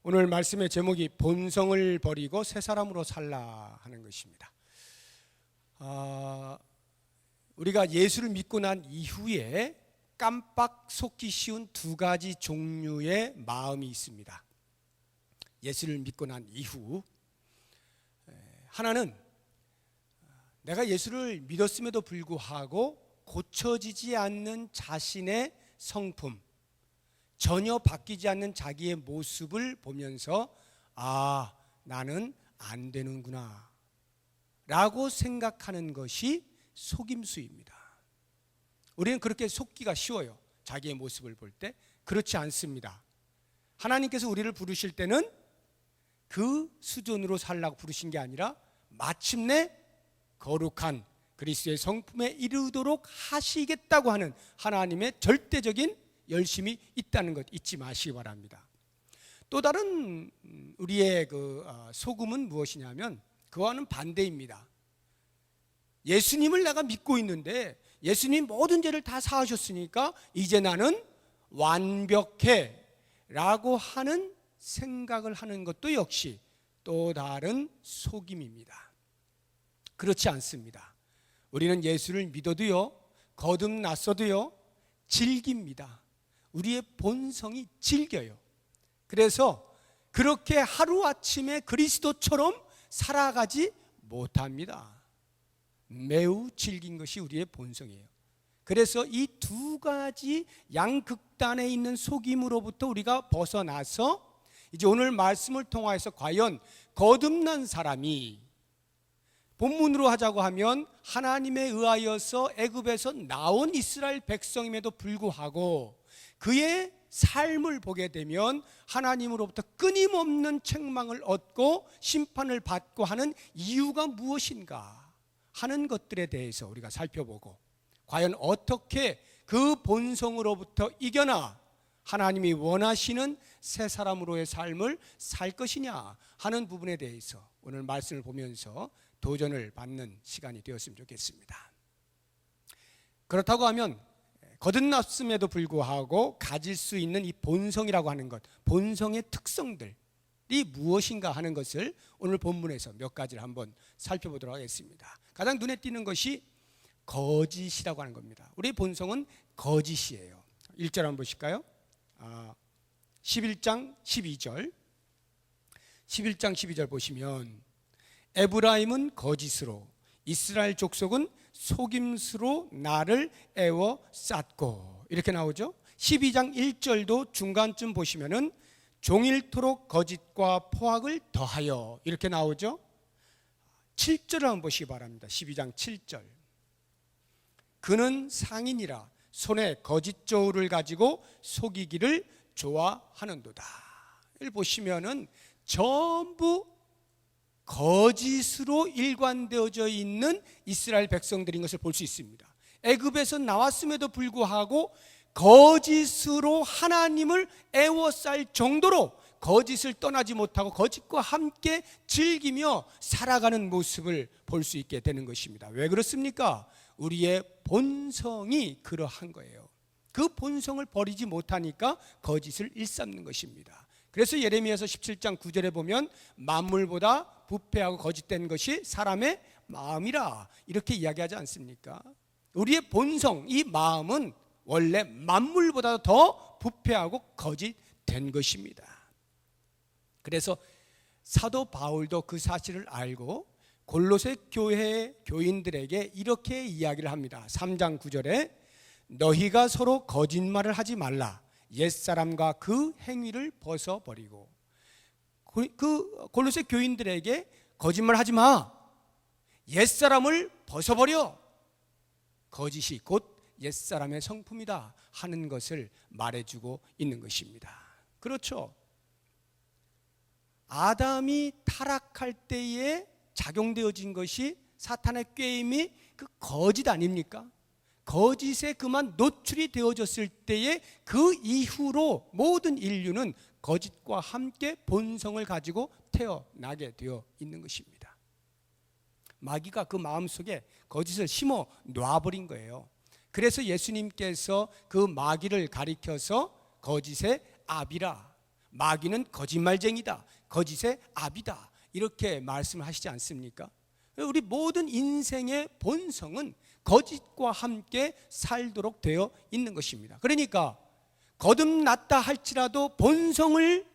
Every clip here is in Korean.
오늘 말씀의 제목이 본성을 버리고 새 사람으로 살라 하는 것입니다. 우리가 예수를 믿고 난 이후에 깜빡 속기 쉬운 두 가지 종류의 마음이 있습니다. 예수를 믿고 난 이후 하나는 내가 예수를 믿었음에도 불구하고 고쳐지지 않는 자신의 성품, 전혀 바뀌지 않는 자기의 모습을 보면서 나는 안 되는구나 라고 생각하는 것이 속임수입니다. 우리는 그렇게 속기가 쉬워요. 자기의 모습을 볼 때. 그렇지 않습니다. 하나님께서 우리를 부르실 때는 그 수준으로 살라고 부르신 게 아니라 마침내 거룩한 그리스도의 성품에 이르도록 하시겠다고 하는 하나님의 절대적인 열심이 있다는 것 잊지 마시기 바랍니다. 또 다른 우리의 속음은 무엇이냐면 그와는 반대입니다. 예수님을 내가 믿고 있는데 예수님 모든 죄를 다 사하셨으니까 이제 나는 완벽해 라고 하는 생각을 하는 것도 역시 또 다른 속임입니다. 그렇지 않습니다. 우리는 예수를 믿어도요, 거듭났어도요, 즐깁니다. 우리의 본성이 즐겨요. 그래서 그렇게 하루아침에 그리스도처럼 살아가지 못합니다. 매우 즐긴 것이 우리의 본성이에요. 그래서 이 두 가지 양극단에 있는 속임으로부터 우리가 벗어나서 이제 오늘 말씀을 통하여서 과연 거듭난 사람이, 본문으로 하자고 하면 하나님에 의하여서 애굽에서 나온 이스라엘 백성임에도 불구하고 그의 삶을 보게 되면 하나님으로부터 끊임없는 책망을 얻고 심판을 받고 하는 이유가 무엇인가 하는 것들에 대해서 우리가 살펴보고 과연 어떻게 그 본성으로부터 이겨나 하나님이 원하시는 새 사람으로의 삶을 살 것이냐 하는 부분에 대해서 오늘 말씀을 보면서 도전을 받는 시간이 되었으면 좋겠습니다. 그렇다고 하면 거듭났음에도 불구하고 가질 수 있는 이 본성이라고 하는 것, 본성의 특성들이 무엇인가 하는 것을 오늘 본문에서 몇 가지를 한번 살펴보도록 하겠습니다. 가장 눈에 띄는 것이 거짓이라고 하는 겁니다. 우리의 본성은 거짓이에요. 1절 한번 보실까요? 11장 12절 11장 12절 보시면 에브라임은 거짓으로 이스라엘 족속은 속임수로 나를 애워쌌고 이렇게 나오죠. 12장 1절도 중간쯤 보시면은 종일토록 거짓과 포악을 더하여 이렇게 나오죠. 7절을 한번 보시기 바랍니다. 12장 7절 그는 상인이라 손에 거짓 저울을 가지고 속이기를 좋아하는도다. 이걸 보시면은 전부 거짓으로 일관되어져 있는 이스라엘 백성들인 것을 볼 수 있습니다. 애굽에서 나왔음에도 불구하고 거짓으로 하나님을 애워쌀 정도로 거짓을 떠나지 못하고 거짓과 함께 즐기며 살아가는 모습을 볼 수 있게 되는 것입니다. 왜 그렇습니까? 우리의 본성이 그러한 거예요. 그 본성을 버리지 못하니까 거짓을 일삼는 것입니다. 그래서 예레미야서 17장 9절에 보면 만물보다 부패하고 거짓된 것이 사람의 마음이라 이렇게 이야기하지 않습니까? 우리의 본성, 이 마음은 원래 만물보다 더 부패하고 거짓된 것입니다. 그래서 사도 바울도 그 사실을 알고 골로새 교회 교인들에게 이렇게 이야기를 합니다. 3장 9절에 너희가 서로 거짓말을 하지 말라. 옛사람과 그 행위를 벗어버리고 그 골로새 교인들에게 거짓말 하지 마. 옛사람을 벗어버려. 거짓이 곧 옛사람의 성품이다 하는 것을 말해주고 있는 것입니다. 그렇죠. 아담이 타락할 때에 작용되어진 것이 사탄의 꾀임이 그 거짓 아닙니까? 거짓에 그만 노출이 되어졌을 때에 그 이후로 모든 인류는 거짓과 함께 본성을 가지고 태어나게 되어 있는 것입니다. 마귀가 그 마음속에 거짓을 심어 놔버린 거예요. 그래서 예수님께서 그 마귀를 가리켜서 거짓의 아비라, 마귀는 거짓말쟁이다, 거짓의 아비다, 이렇게 말씀을 하시지 않습니까? 우리 모든 인생의 본성은 거짓과 함께 살도록 되어 있는 것입니다. 그러니까 거듭났다 할지라도 본성을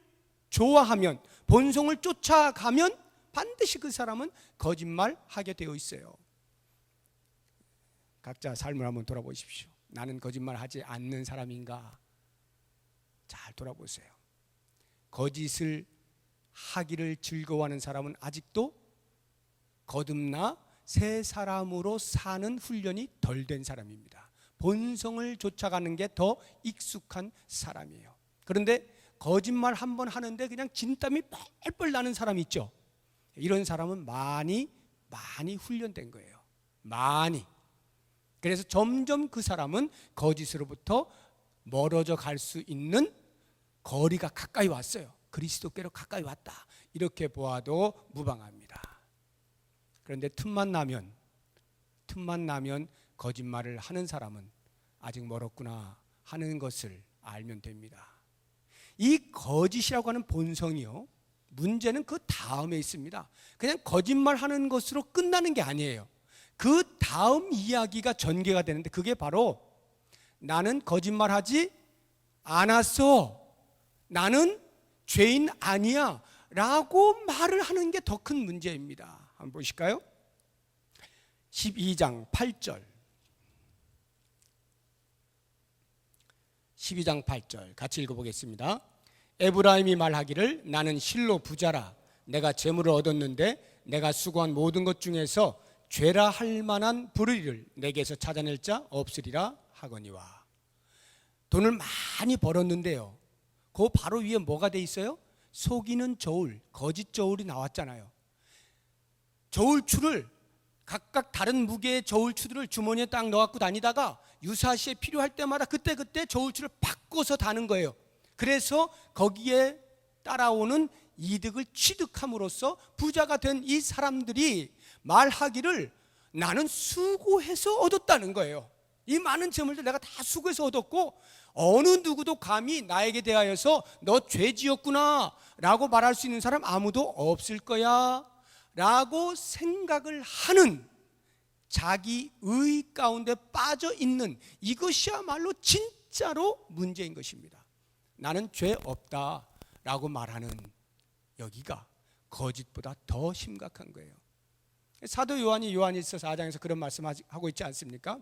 좋아하면, 본성을 쫓아가면 반드시 그 사람은 거짓말하게 되어 있어요. 각자 삶을 한번 돌아보십시오. 나는 거짓말하지 않는 사람인가? 잘 돌아보세요. 거짓을 하기를 즐거워하는 사람은 아직도 거듭나 새 사람으로 사는 훈련이 덜 된 사람입니다. 본성을 쫓아가는 게 더 익숙한 사람이에요. 그런데 거짓말 한번 하는데 그냥 진땀이 뻘뻘 나는 사람 있죠. 이런 사람은 많이 훈련된 거예요. 많이. 그래서 점점 그 사람은 거짓으로부터 멀어져 갈 수 있는 거리가 가까이 왔어요. 그리스도께로 가까이 왔다, 이렇게 보아도 무방합니다. 그런데 틈만 나면 거짓말을 하는 사람은 아직 멀었구나 하는 것을 알면 됩니다. 이 거짓이라고 하는 본성이요, 문제는 그 다음에 있습니다. 그냥 거짓말하는 것으로 끝나는 게 아니에요. 그 다음 이야기가 전개가 되는데, 그게 바로 나는 거짓말하지 않았어, 나는 죄인 아니야 라고 말을 하는 게 더 큰 문제입니다. 한번 보실까요? 12장 8절 12장 8절 같이 읽어보겠습니다. 에브라임이 말하기를 나는 실로 부자라, 내가 재물을 얻었는데 내가 수고한 모든 것 중에서 죄라 할 만한 불의를 내게서 찾아낼 자 없으리라 하거니와. 돈을 많이 벌었는데요, 그 바로 위에 뭐가 돼 있어요? 속이는 저울, 거짓 저울이 나왔잖아요. 저울추를 각각 다른 무게의 저울추들을 주머니에 딱 넣어갖고 다니다가 유사시에 필요할 때마다 그때 저울추를 바꿔서 다는 거예요. 그래서 거기에 따라오는 이득을 취득함으로써 부자가 된 이 사람들이 말하기를 나는 수고해서 얻었다는 거예요. 이 많은 재물들 내가 다 수고해서 얻었고 어느 누구도 감히 나에게 대하여서 너 죄지었구나 라고 말할 수 있는 사람 아무도 없을 거야 라고 생각을 하는, 자기 의 가운데 빠져 있는, 이것이야말로 진짜로 문제인 것입니다. 나는 죄 없다 라고 말하는 여기가 거짓보다 더 심각한 거예요. 사도 요한이 요한일서 4장에서 그런 말씀하고 있지 않습니까?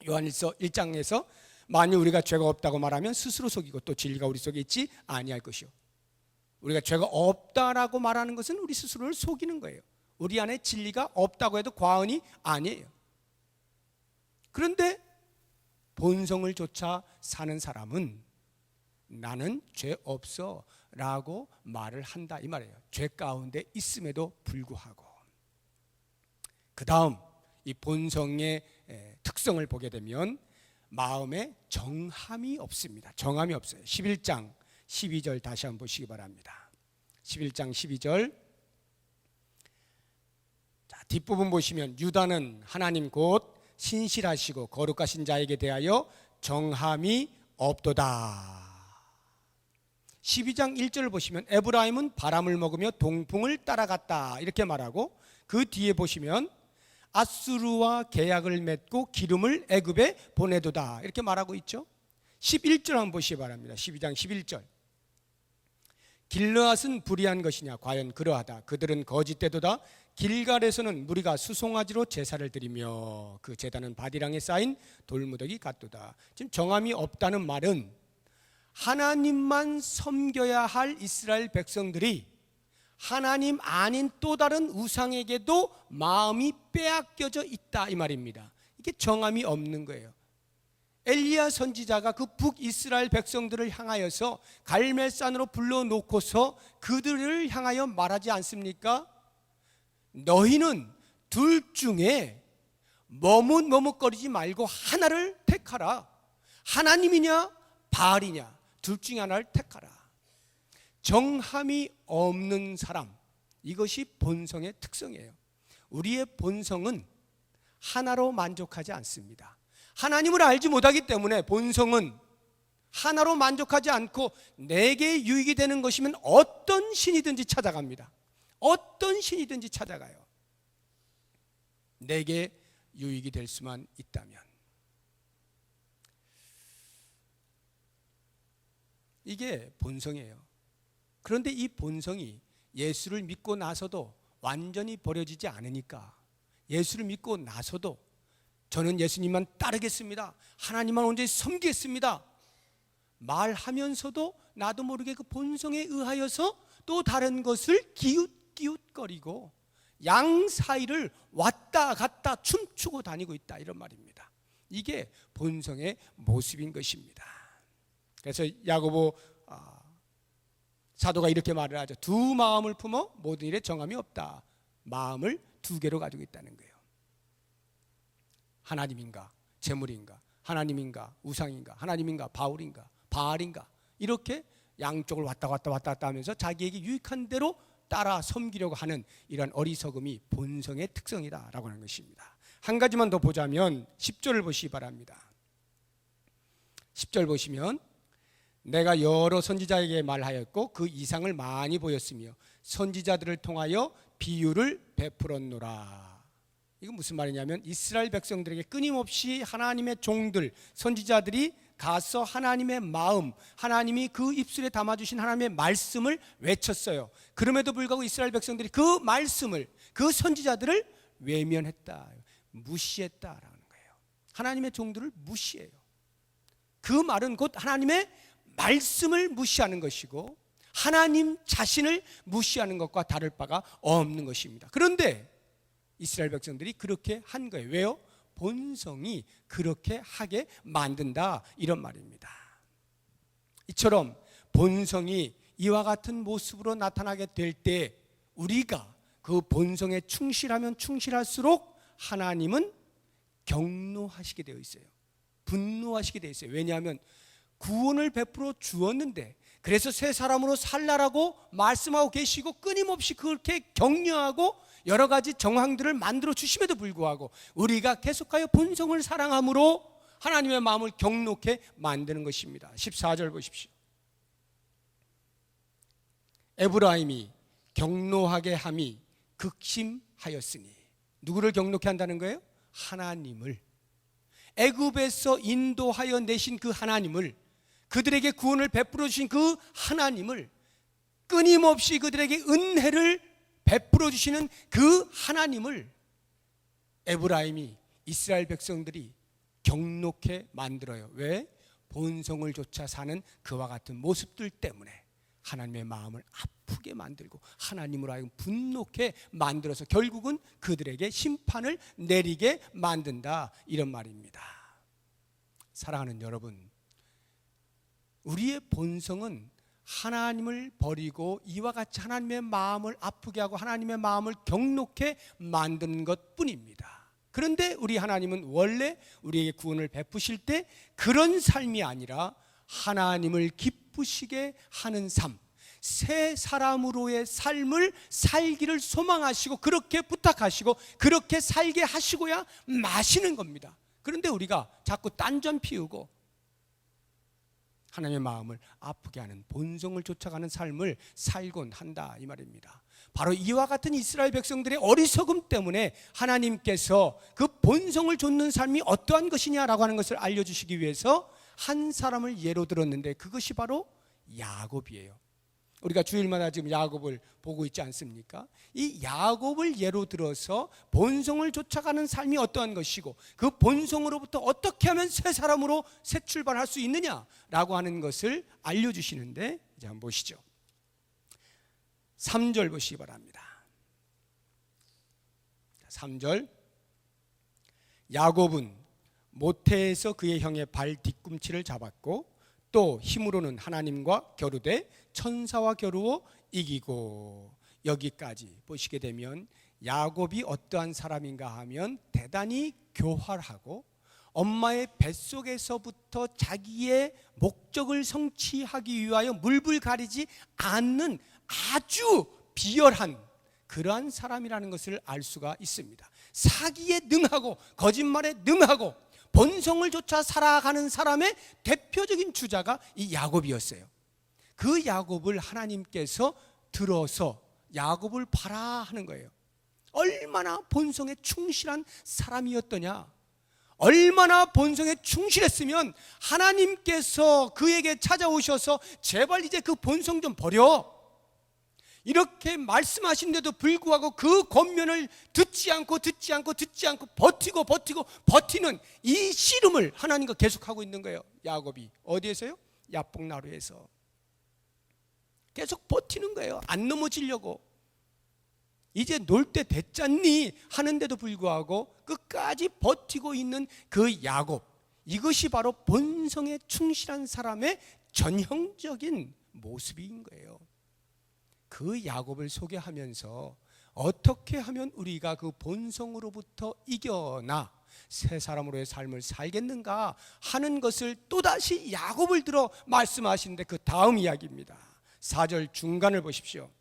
요한일서 1장에서 만일 우리가 죄가 없다고 말하면 스스로 속이고 또 진리가 우리 속에 있지 아니할 것이요. 우리가 죄가 없다라고 말하는 것은 우리 스스로를 속이는 거예요. 우리 안에 진리가 없다고 해도 과언이 아니에요. 그런데 본성을 쫓아 사는 사람은 나는 죄 없어 라고 말을 한다, 이 말이에요. 죄 가운데 있음에도 불구하고. 그 다음 이 본성의 특성을 보게 되면 마음에 정함이 없습니다. 정함이 없어요. 11장 12절 다시 한번 보시기 바랍니다. 11장 12절. 자, 뒷부분 보시면 유다는 하나님 곧 신실하시고 거룩하신 자에게 대하여 정함이 없도다. 12장 1절을 보시면 에브라임은 바람을 먹으며 동풍을 따라갔다 이렇게 말하고, 그 뒤에 보시면 아수르와 계약을 맺고 기름을 애굽에 보내도다 이렇게 말하고 있죠. 11절 한번 보시기 바랍니다. 12장 11절. 길르앗은 불의한 것이냐? 과연 그러하다. 그들은 거짓되도다. 길갈에서는 무리가 수송아지로 제사를 드리며 그 제단은 바디랑에 쌓인 돌무더기 같도다. 지금 정함이 없다는 말은 하나님만 섬겨야 할 이스라엘 백성들이 하나님 아닌 또 다른 우상에게도 마음이 빼앗겨져 있다 이 말입니다. 이게 정함이 없는 거예요. 엘리야 선지자가 그 북이스라엘 백성들을 향하여서 갈멜산으로 불러놓고서 그들을 향하여 말하지 않습니까? 너희는 둘 중에 머뭇머뭇거리지 말고 하나를 택하라. 하나님이냐 바알이냐, 둘 중에 하나를 택하라. 정함이 없는 사람, 이것이 본성의 특성이에요. 우리의 본성은 하나로 만족하지 않습니다. 하나님을 알지 못하기 때문에 본성은 하나로 만족하지 않고 내게 유익이 되는 것이면 어떤 신이든지 찾아갑니다. 어떤 신이든지 찾아가요. 내게 유익이 될 수만 있다면. 이게 본성이에요. 그런데 이 본성이 예수를 믿고 나서도 완전히 버려지지 않으니까, 예수를 믿고 나서도 저는 예수님만 따르겠습니다, 하나님만 온전히 섬기겠습니다 말하면서도 나도 모르게 그 본성에 의하여서 또 다른 것을 기웃기웃거리고 양 사이를 왔다 갔다 춤추고 다니고 있다, 이런 말입니다. 이게 본성의 모습인 것입니다. 그래서 야고보 사도가 이렇게 말을 하죠. 두 마음을 품어 모든 일에 정함이 없다. 마음을 두 개로 가지고 있다는 거예요. 하나님인가 재물인가, 하나님인가 우상인가, 하나님인가 바울인가 바알인가, 이렇게 양쪽을 왔다 갔다 하면서 자기에게 유익한 대로 따라 섬기려고 하는 이런 어리석음이 본성의 특성이다라고 하는 것입니다. 한 가지만 더 보자면 10절을 보시기 바랍니다. 10절 보시면 내가 여러 선지자에게 말하였고 그 이상을 많이 보였으며 선지자들을 통하여 비유를 베풀었노라. 이건 무슨 말이냐면 이스라엘 백성들에게 끊임없이 하나님의 종들 선지자들이 가서 하나님의 마음, 하나님이 그 입술에 담아주신 하나님의 말씀을 외쳤어요. 그럼에도 불구하고 이스라엘 백성들이 그 말씀을, 그 선지자들을 외면했다, 무시했다라는 거예요. 하나님의 종들을 무시해요. 그 말은 곧 하나님의 말씀을 무시하는 것이고 하나님 자신을 무시하는 것과 다를 바가 없는 것입니다. 그런데 이스라엘 백성들이 그렇게 한 거예요. 왜요? 본성이 그렇게 하게 만든다, 이런 말입니다. 이처럼 본성이 이와 같은 모습으로 나타나게 될 때 우리가 그 본성에 충실하면 충실할수록 하나님은 경노하시게 되어 있어요. 분노하시게 되어 있어요. 왜냐하면 구원을 베풀어 주었는데, 그래서 새 사람으로 살라라고 말씀하고 계시고 끊임없이 그렇게 격려하고 여러 가지 정황들을 만들어 주심에도 불구하고 우리가 계속하여 본성을 사랑함으로 하나님의 마음을 경노케 만드는 것입니다. 14절 보십시오. 에브라임이 경노하게 함이 극심하였으니. 누구를 경노케 한다는 거예요? 하나님을. 애굽에서 인도하여 내신 그 하나님을, 그들에게 구원을 베풀어 주신 그 하나님을, 끊임없이 그들에게 은혜를 베풀어 주시는 그 하나님을 에브라임이, 이스라엘 백성들이 경노케 만들어요. 왜? 본성을 쫓아 사는 그와 같은 모습들 때문에 하나님의 마음을 아프게 만들고 하나님으로 하여금 분노케 만들어서 결국은 그들에게 심판을 내리게 만든다, 이런 말입니다. 사랑하는 여러분, 우리의 본성은 하나님을 버리고 이와 같이 하나님의 마음을 아프게 하고 하나님의 마음을 경노케 만드는 것뿐입니다. 그런데 우리 하나님은 원래 우리에게 구원을 베푸실 때 그런 삶이 아니라 하나님을 기쁘시게 하는 삶, 새 사람으로의 삶을 살기를 소망하시고 그렇게 부탁하시고 그렇게 살게 하시고야 마시는 겁니다. 그런데 우리가 자꾸 딴전 피우고 하나님의 마음을 아프게 하는 본성을 쫓아가는 삶을 살곤 한다, 이 말입니다. 바로 이와 같은 이스라엘 백성들의 어리석음 때문에 하나님께서 그 본성을 좇는 삶이 어떠한 것이냐라고 하는 것을 알려주시기 위해서 한 사람을 예로 들었는데 그것이 바로 야곱이에요. 우리가 주일마다 지금 야곱을 보고 있지 않습니까? 이 야곱을 예로 들어서 본성을 쫓아가는 삶이 어떠한 것이고 그 본성으로부터 어떻게 하면 새 사람으로 새 출발할 수 있느냐라고 하는 것을 알려주시는데, 이제 한번 보시죠. 3절 보시기 바랍니다. 3절, 야곱은 모태에서 그의 형의 발 뒤꿈치를 잡았고 또 힘으로는 하나님과 겨루되 천사와 겨루어 이기고. 여기까지 보시게 되면 야곱이 어떠한 사람인가 하면 대단히 교활하고 엄마의 뱃속에서부터 자기의 목적을 성취하기 위하여 물불 가리지 않는 아주 비열한 그러한 사람이라는 것을 알 수가 있습니다. 사기에 능하고 거짓말에 능하고 본성을 쫓아 살아가는 사람의 대표적인 주자가 이 야곱이었어요. 그 야곱을 하나님께서 들어서 야곱을 봐라 하는 거예요. 얼마나 본성에 충실한 사람이었더냐, 얼마나 본성에 충실했으면 하나님께서 그에게 찾아오셔서 제발 이제 그 본성 좀 버려, 이렇게 말씀하신데도 불구하고 그 권면을 듣지 않고 버티는 이 씨름을 하나님과 계속하고 있는 거예요. 야곱이 어디에서요? 야복나루에서 계속 버티는 거예요. 안 넘어지려고. 이제 놀 때 됐잖니 하는데도 불구하고 끝까지 버티고 있는 그 야곱, 이것이 바로 본성에 충실한 사람의 전형적인 모습인 거예요. 그 야곱을 소개하면서 어떻게 하면 우리가 그 본성으로부터 이겨나 새 사람으로의 삶을 살겠는가 하는 것을 또다시 야곱을 들어 말씀하시는데, 그 다음 이야기입니다. 4절 중간을 보십시오.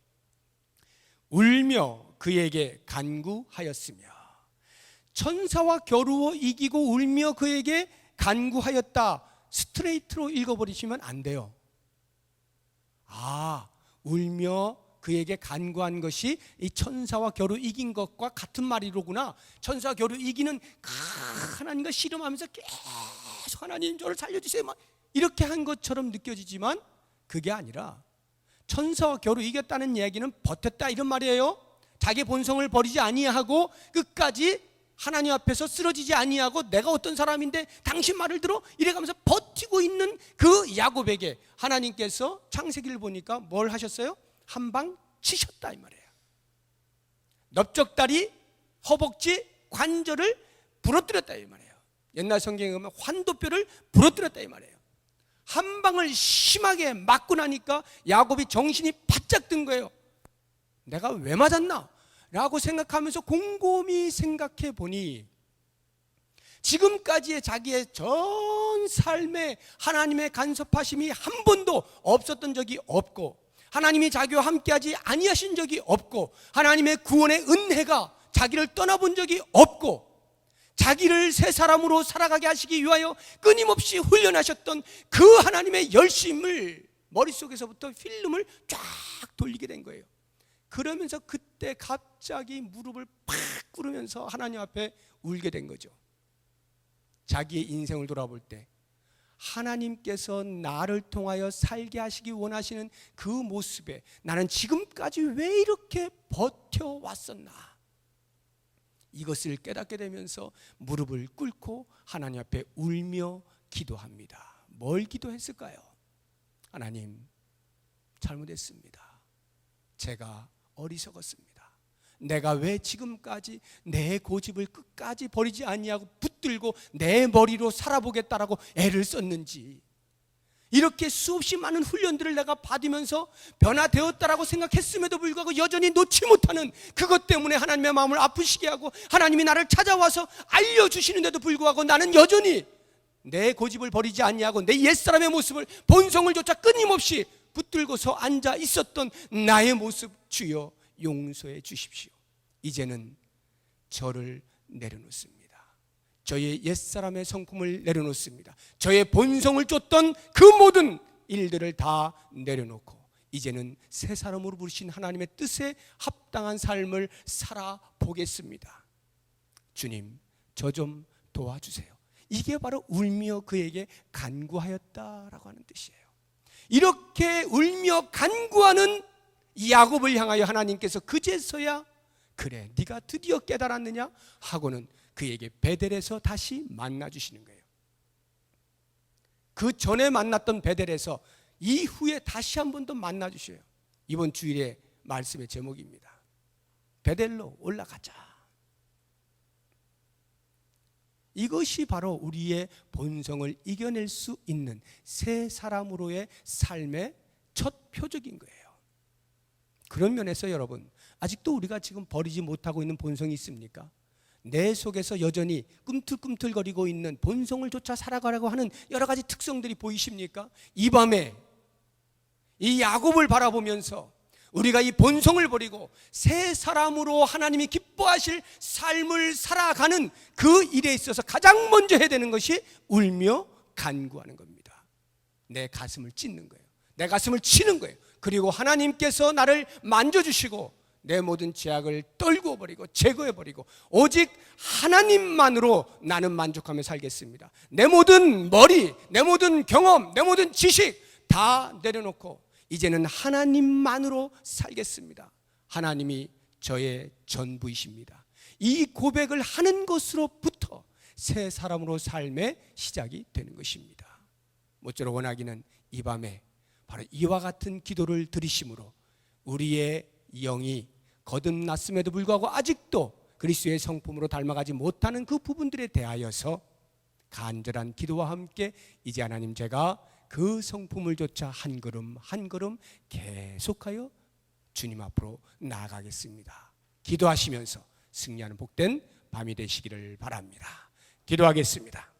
울며 그에게 간구하였으며. 천사와 겨루어 이기고 울며 그에게 간구하였다, 스트레이트로 읽어버리시면 안 돼요. 울며 그에게 간구한 것이 이 천사와 겨루 이긴 것과 같은 말이로구나. 천사와 겨루 이기는 하나님과 씨름하면서 계속 하나님 저를 살려주세요 막 이렇게 한 것처럼 느껴지지만 그게 아니라, 천사와 겨루 이겼다는 얘기는 버텼다 이런 말이에요. 자기 본성을 버리지 아니하고 끝까지 하나님 앞에서 쓰러지지 아니하고 내가 어떤 사람인데 당신 말을 들어 이래가면서 버티고 있는 그 야곱에게 하나님께서 창세기를 보니까 뭘 하셨어요? 한 방 치셨다 이 말이에요. 넓적다리, 허벅지, 관절을 부러뜨렸다 이 말이에요. 옛날 성경에 보면 환도뼈를 부러뜨렸다 이 말이에요. 한 방을 심하게 맞고 나니까 야곱이 정신이 바짝 든 거예요. 내가 왜 맞았나? 라고 생각하면서 곰곰이 생각해 보니 지금까지의 자기의 전 삶에 하나님의 간섭하심이 한 번도 없었던 적이 없고, 하나님이 자기와 함께하지 아니하신 적이 없고, 하나님의 구원의 은혜가 자기를 떠나본 적이 없고, 자기를 새 사람으로 살아가게 하시기 위하여 끊임없이 훈련하셨던 그 하나님의 열심을 머릿속에서부터 필름을 쫙 돌리게 된 거예요. 그러면서 그때 갑자기 무릎을 팍 꿇으면서 하나님 앞에 울게 된 거죠. 자기의 인생을 돌아볼 때 하나님께서 나를 통하여 살게 하시기 원하시는 그 모습에 나는 지금까지 왜 이렇게 버텨왔었나, 이것을 깨닫게 되면서 무릎을 꿇고 하나님 앞에 울며 기도합니다. 뭘 기도했을까요? 하나님, 잘못했습니다. 제가 어리석었습니다. 내가 왜 지금까지 내 고집을 끝까지 버리지 아니하고 붙들고 내 머리로 살아보겠다라고 애를 썼는지, 이렇게 수없이 많은 훈련들을 내가 받으면서 변화되었다라고 생각했음에도 불구하고 여전히 놓지 못하는 그것 때문에 하나님의 마음을 아프시게 하고 하나님이 나를 찾아와서 알려주시는데도 불구하고 나는 여전히 내 고집을 버리지 아니하고 내 옛사람의 모습을, 본성을 조차 끊임없이 붙들고서 앉아 있었던 나의 모습, 주여 용서해 주십시오. 이제는 저를 내려놓습니다. 저의 옛사람의 성품을 내려놓습니다. 저의 본성을 쫓던 그 모든 일들을 다 내려놓고 이제는 새 사람으로 부르신 하나님의 뜻에 합당한 삶을 살아보겠습니다. 주님, 저 좀 도와주세요. 이게 바로 울며 그에게 간구하였다라고 하는 뜻이에요. 이렇게 울며 간구하는 이 야곱을 향하여 하나님께서 그제서야 그래 네가 드디어 깨달았느냐 하고는 그에게 베델에서 다시 만나주시는 거예요. 그 전에 만났던 베델에서 이후에 다시 한 번 더 만나주셔요. 이번 주일의 말씀의 제목입니다. 베델로 올라가자. 이것이 바로 우리의 본성을 이겨낼 수 있는 새 사람으로의 삶의 첫 표적인 거예요. 그런 면에서 여러분, 아직도 우리가 지금 버리지 못하고 있는 본성이 있습니까? 내 속에서 여전히 꿈틀꿈틀거리고 있는 본성을 쫓아 살아가려고 하는 여러 가지 특성들이 보이십니까? 이 밤에 이 야곱을 바라보면서 우리가 이 본성을 버리고 새 사람으로 하나님이 기뻐하실 삶을 살아가는 그 일에 있어서 가장 먼저 해야 되는 것이 울며 간구하는 겁니다. 내 가슴을 찢는 거예요. 내 가슴을 치는 거예요. 그리고 하나님께서 나를 만져주시고 내 모든 죄악을 떨구어 버리고 제거해 버리고 오직 하나님만으로 나는 만족하며 살겠습니다. 내 모든 머리, 내 모든 경험, 내 모든 지식 다 내려놓고 이제는 하나님만으로 살겠습니다. 하나님이 저의 전부이십니다. 이 고백을 하는 것으로부터 새 사람으로 삶의 시작이 되는 것입니다. 모쪼록 원하기는 이 밤에 바로 이와 같은 기도를 드리심으로 우리의 영이 거듭났음에도 불구하고 아직도 그리스도의 성품으로 닮아가지 못하는 그 부분들에 대하여서 간절한 기도와 함께 이제 하나님 제가 그 성품을 조차 한 걸음 한 걸음 계속하여 주님 앞으로 나아가겠습니다. 기도하시면서 승리하는 복된 밤이 되시기를 바랍니다. 기도하겠습니다.